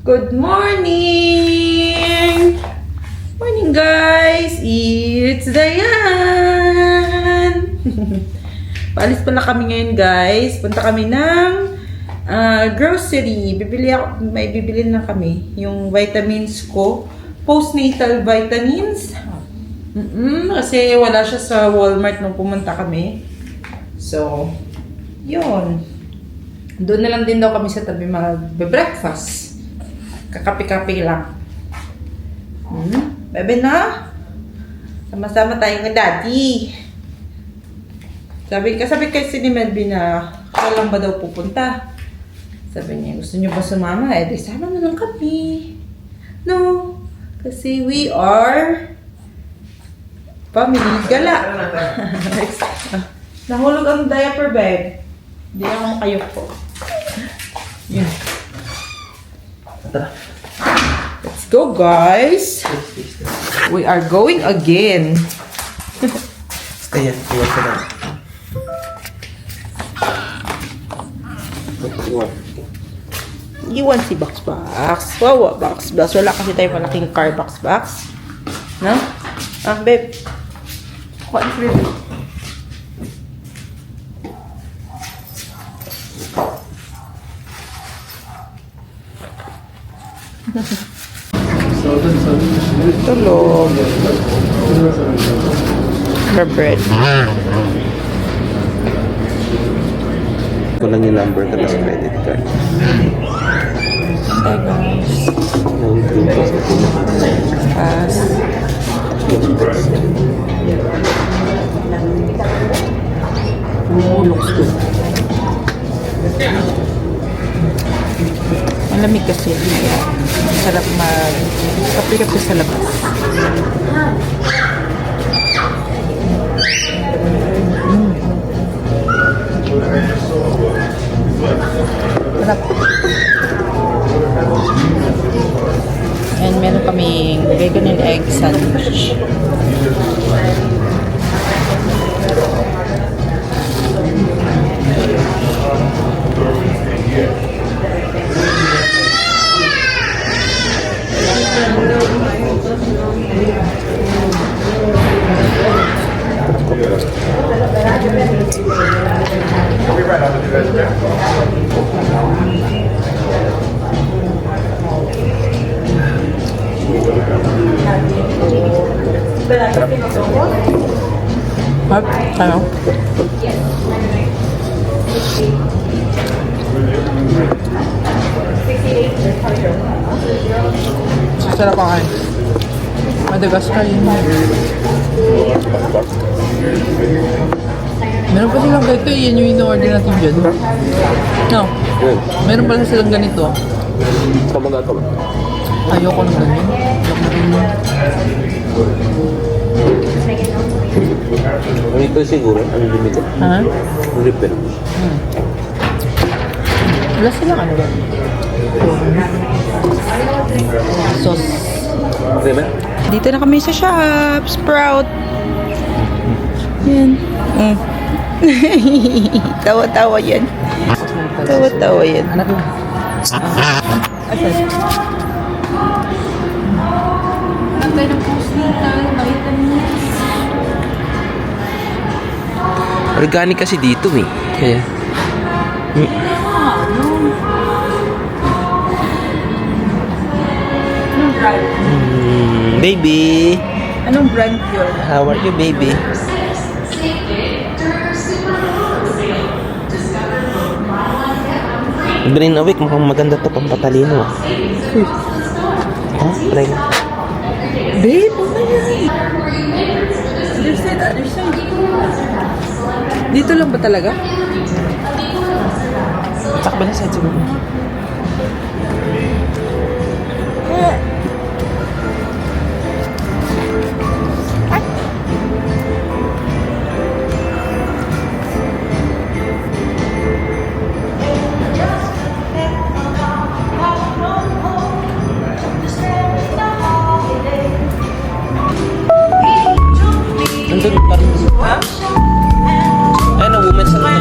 Good morning! Morning guys! It's Dayan! Paalis pala kami ngayon guys. Punta kami ng grocery. May bibili na kami. Yung vitamins ko. Postnatal vitamins. Kasi wala siya sa Walmart nung pumunta kami. So, yun. Doon na lang din daw kami sa tabi mag-breakfast. Kakapi-kapi lang. Bebe na? Sama-sama tayo ng daddy. Sabi kasi ni Melvin na kailan ba daw pupunta? Sabi niya, gusto niyo ba sumama? Eh, di sama na lang kami. No. Kasi we are family gala. Nahulog ang diaper bag. Hindi ako makayupo. Yun. Let's go, guys. We are going again. Stay yan. Iwan ka lang. Iwan si Box. Wow, Box. Wala kasi tayo malaking car Box. No? Babe. Kuha ni babe. Tulog. Bread. Ito lang yung number ka tapos credit card. Hey guys. Looks good. Malamig kasi. Sarap mag-kape-kape sa labas. Sarap. And meron kaming bacon and egg sandwich. Ano? Sarap ang kain. Madagascar yun. Meron pa silang ganito, yan yung in-order natin dyan. No. Meron pala silang ganito. Ikaw magagawa? Ayoko ng ganyan. Ito siguro, ang limited. Ha? Refill. Wala silang ano ba? Sauce. Okay ba? Dito na kami sa shop. Sprout. Yan. Tawa-tawa yan. Tawa-tawa yan. Anak mo. Tayo ng postnatal vitamins. Organic kasi dito eh. Kaya. Anong brand? Baby. Anong brand yun? How are you, baby? Brain awake, mukhang maganda to pang patalino. Ha? Try na. Babe, ano yan? Other side. Dito lang ba talaga? Takba na side siguro. Nandun pa rin. Ha? Ayun, ang women's na naman.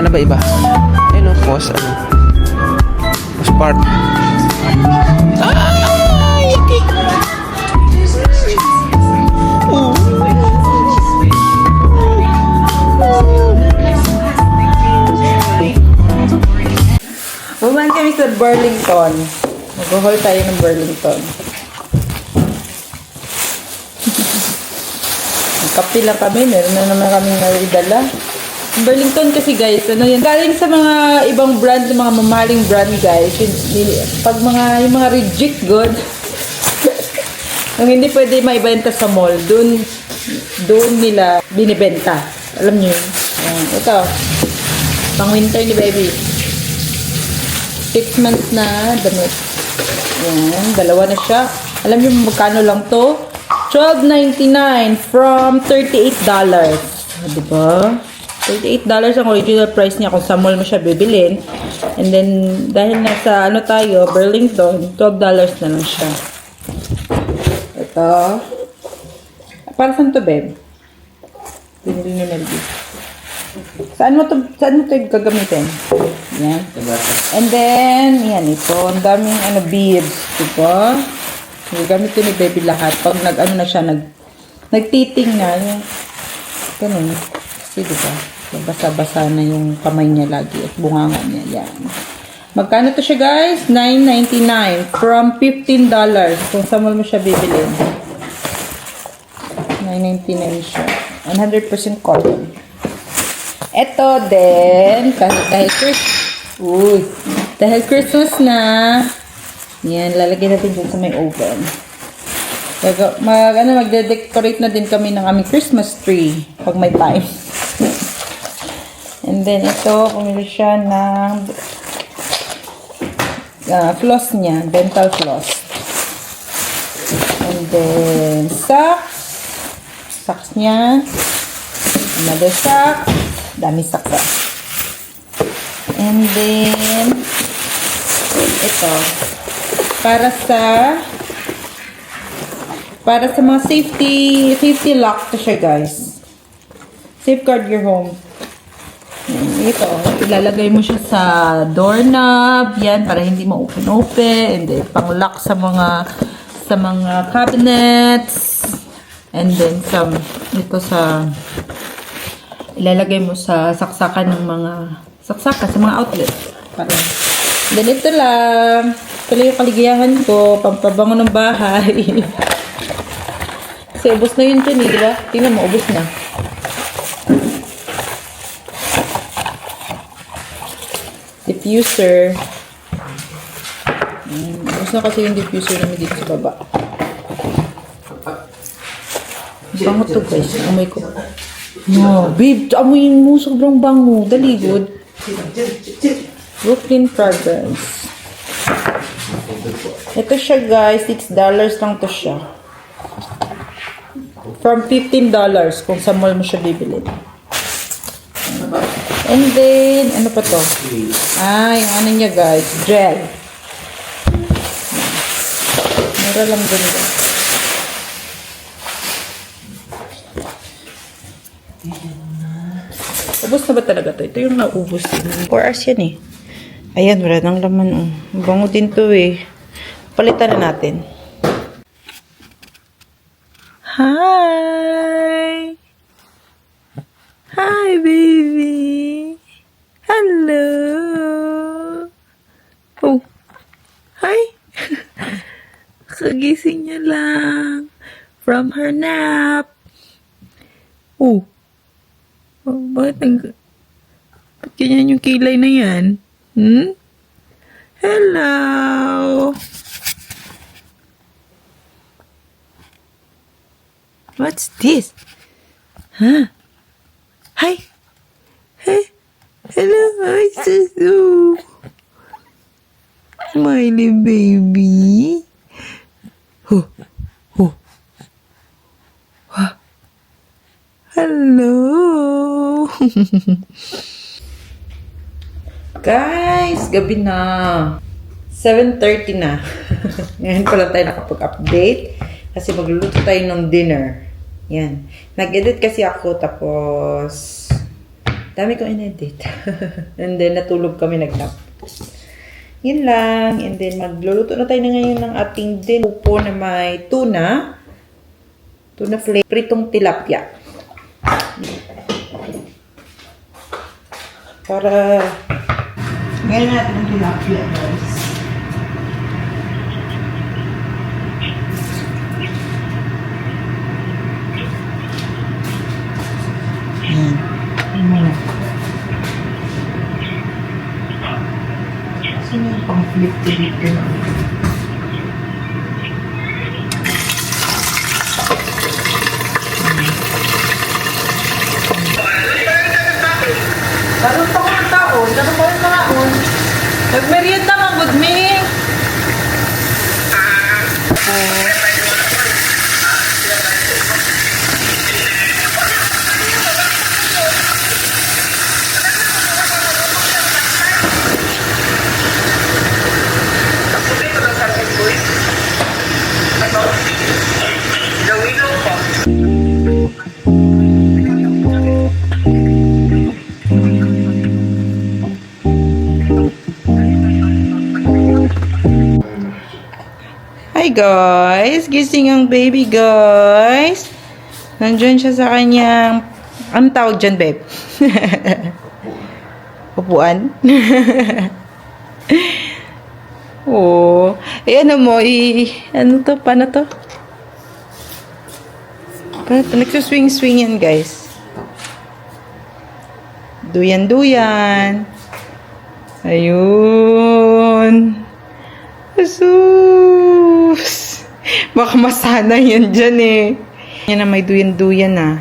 Wala na ba iba? Ayun o, pause. Ano? Pause part. Ay! Okay. Pumunta kami sa Burlington. Mag-haul tayo ng Burlington. Kape lang kami. Meron na naman kaming naidala. Burlington kasi guys, ano yan, galing sa mga ibang brand, mga mamahaling brand guys. Pag yung mga reject good, yung hindi pwede maibenta sa mall, doon nila binibenta. Alam niyo yun? Ayan, ito. Pang winter ni baby. 6 months na damit. Ayan, dalawa na siya. Alam niyo magkano lang to? $12.99 from $38. Diba? $38 ang original price niya kung sa mall mo siya bibilin. And then, dahil nasa tayo, Burlington, $12 na lang siya. Ito. Para saan to, babe? Binili ni Melody. Saan mo to gagamitin? Yan. And then, yan ito. Ang daming beads. Diba? Gagamitin ni baby lahat. Pag na siya, nagtiting na. Ganun. Kasi diba? Basa-basa na yung kamay niya lagi at bunganga niya. Yan. Magkano to siya guys? $9.99 from $15 kung sa mall mo siya bibilin. $9.99 siya. 100% cotton. Ito din, dahil Christmas na, yan, lalagyan natin dun sa may oven. Magde-decorate na din kami ng aming Christmas tree pag may time. And then, ito, pumili siya ng floss niya, dental floss. And then, socks niya, another sock, dami socks. And then, ito, para sa mga safety lock to siya guys. Safeguard your home. Ito, ilalagay mo siya sa doorknob, yan, para hindi ma-open. And then, pang-lock sa mga cabinets. And then, ilalagay mo sa saksakan ng sa mga outlet. Then, ito lang. Ito lang yung kaligayahan ko. Pampabango ng bahay. Kasi ubos na yun dyan, di ba? Tingnan mo, ubos na. Diffuser. Ubos na kasi yung diffuser namin dito sa baba. Bango to guys. Amoy ko. No, babe, amoyin mo. Sobrang bango. Dali, good. Brooklyn Fragrance. Ito siya guys. $6 lang to siya. From $15 kung sa mall mo siya bibilin. And then, ano pa to? Yung niya guys. Gel. Mura lang din guys. Ubus na ba talaga to? Ito yung naubos din. 4 hours yan eh. Ayan, wala nang laman. Bango din to eh. Palitan na natin. Hi! Hi, baby! Hello! Oh! Hi! Kagising niya lang from her nap. Oh! Bakit ganyan yung kilay na yan? Hello! What's this? Huh? Hi! Hey! Hello! Hi, Susu! Smiley baby! Oh! Oh! Hello! Guys, gabi na. 7:30 na. Ngayon pa lang tayo nakapag-update. Kasi magluluto tayo ng dinner. Yan. Nag-edit kasi ako tapos Dami kong inedit. And then, natulog kami, nag-nap. Yun lang. And then, magluluto na tayo na ngayon ng ating dinupo na may tuna. Tuna flake. Pritong tilapia. Para, ngayon natin ang tilapia, guys. Ayan. Ayan muna. Sino yung pang-flip to dito na? Lalo pa kong taon, lalo pa yung taon. Nagmerienda ka, good me. Hi guys! Gising ang baby guys! Nandyan siya sa kanyang... Anong tawag dyan, babe? Upuan? Oh. Eh, ano mo? Ano to? Paano to? Nagsuswing-swing yan, guys. Duyan-duyan. Ayun. Asus. Baka masana yan dyan eh. Yan na may duyan-duyan ah.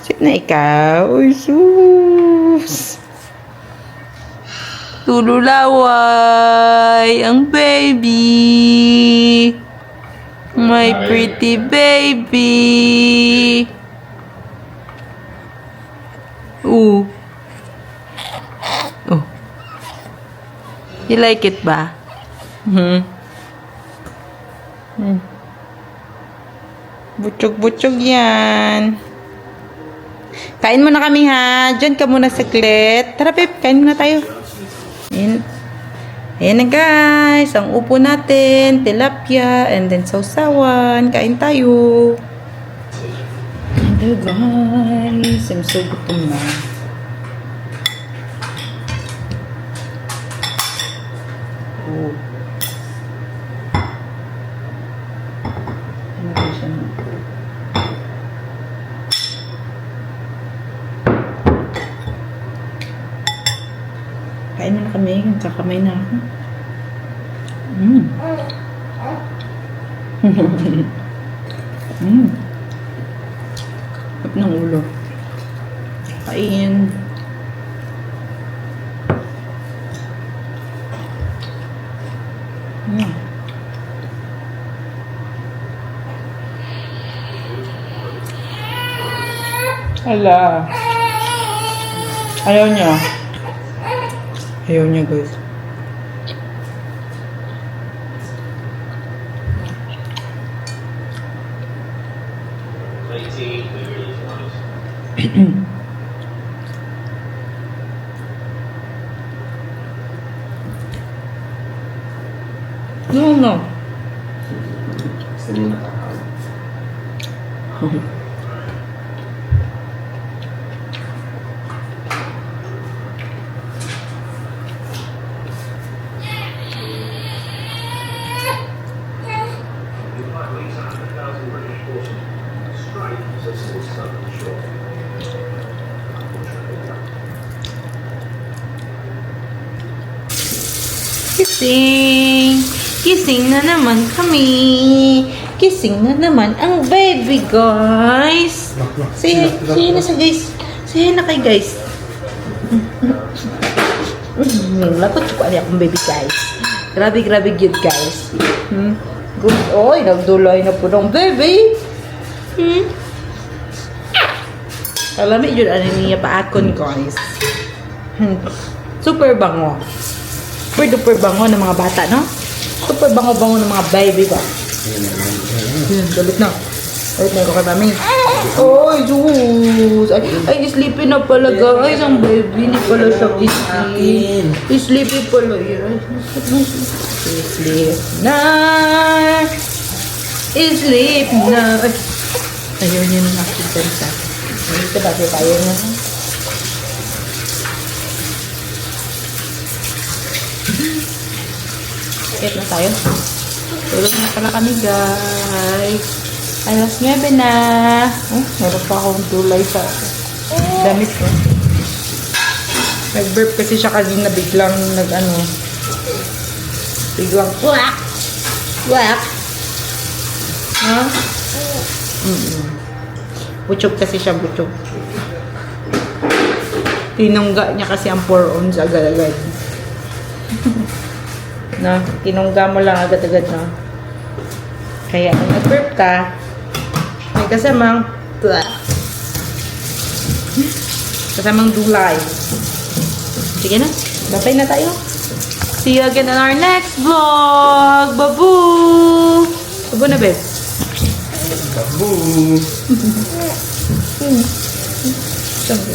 Sit na ikaw. Uy, sus. Tululaway. Ang baby. My pretty baby. Ooh. Oh. You like it ba? Butchog-butchog yan. Kain muna kami ha. Diyan ka muna saglit. Tara, Pep. Kain muna tayo. Ayan. Ayan na guys. Ang upo natin. Tilapia. And then sausawan. Kain tayo. Hello guys. I'm so gutom na. Oh. Ano ba siya na? Kain mo na kami. Kakamay na ako. Sarap ng ulo. Kain. Hala. Ayaw niya. Ayaw niya, guys. No. Kissing! Kissing na naman kami! Kissing na naman ang baby, guys! Say na sa guys! Say na kay guys! Lakot ko ano akong baby, guys! Grabe cute, guys! Good! Oy, nagdulay na po ng baby! Alam yun, ano niya paakon, guys! Super bango! Super bango ng mga bata, no? Super bango-bango ng mga baby ba? Galit na. Galit na ako kay mami. Ay, Diyos. Ay, sleepy na pala, guys. Ang baby, hindi pala siya sleep. Sleepy pala yan. Sleep na. Sleep na. Ayaw niya ng aking salita. Dito ba tayo na? Wait na tayo. Tulog na pala kami, guys. Alas 9 na. Oh, meron pa akong tulay sa damit ko. Nag-burp kasi siya kanina biglang biglang Wak! Wak! ha? Butchog kasi siya, butchog. Tinungga niya kasi ang 4 ons agad-agad. Na, tinungga mo lang agad-agad, no? Kaya kung nag-burp ka, may kasamang dulay. Sige na, bye na tayo. See you again on our next vlog. Babu! Babu na, babe. Babu! Siyempre,